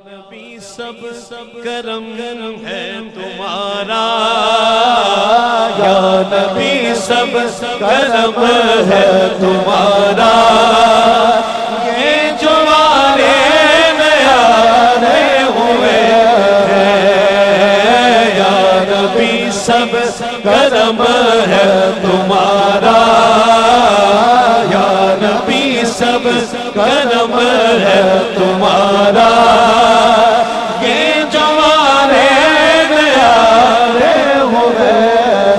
نبی سب کرم ہے تمہارا، یا نبی سب کرم ہے تمہارا، یہ جو ہمارے نیارے ہوئے ہیں، یا نبی سب کرم ہے تمہارا، یا نبی سب کرم ہے تمہارا، یہ جو ہمارے نیارے ہوئے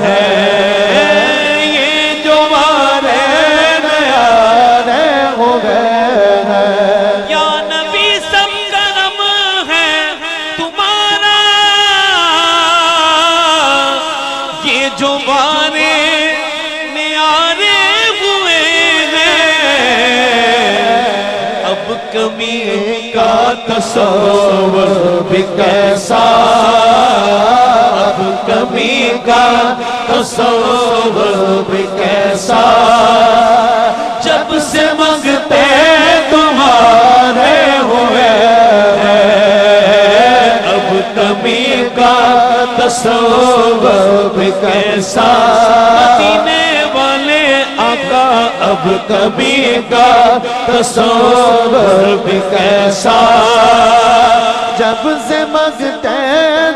ہیں، یہ جو ہمارے نیارے ہوئے ہیں، یا نبی سب کرم ہے تمہارا، یہ جو ہمارے نیارے ہوئے ہیں، اب کمی کا تصور بھی کیسا، اب کمی کا تصور بھی کیسا، جب سے منگتے تمہارے ہوئے ہیں، اب کمی کا تصور بھی کیسا، مدینے والے آقا اب کمی کا تصور بھی کیسا، جب سے منگتے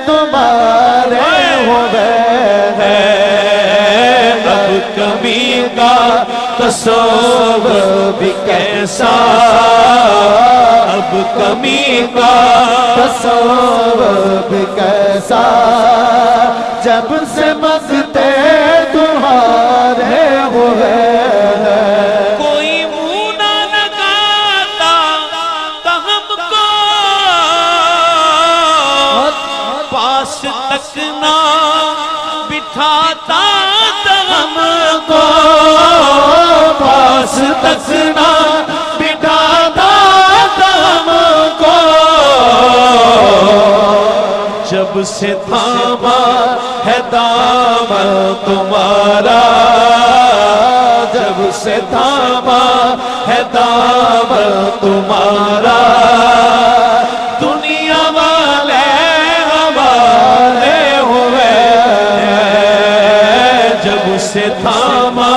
تمہارے ہوئے ہیں، اب کمی کا تصور بھی کیسا، اب کمی کا تصور بھی کیسا، جب سے منگتے تمہارے ہوئے ہیں، کوئی منہ نہ لگاتا تھا ہم کو، پاس تک نہ بٹھاتا تھا ہم کو، پاس تک نہ بٹھاتا تھا ہم کو، جب سے تھاما ہے دامن تمہارا، جب سے تھاما ہے دامن تمہارا، دنیا والے ہمارے ہوئے ہیں، جب سے تھاما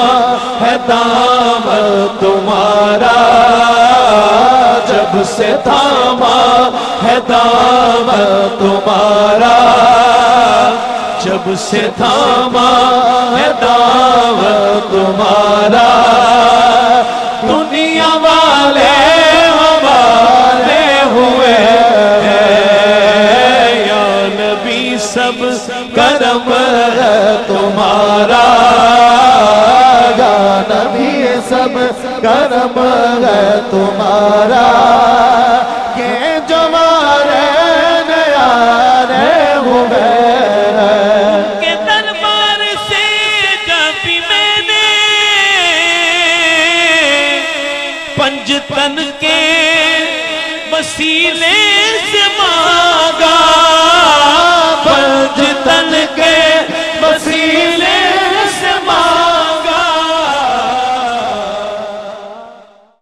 ہے دامن تمہارا، جب سے تھاما ہے دامن تمہارا، جب سے تھاما ہے دامن تمہارا، دنیا والے ہمارے ہوئے ہیں، یا نبی سب کرم ہے تمہارا، یا نبی سب کرم ہے تمہارا، یہ جو ہمارے نیارے ہوئے ہیں، کہ دربار سے جب میں نے پنج تن کے وسیلے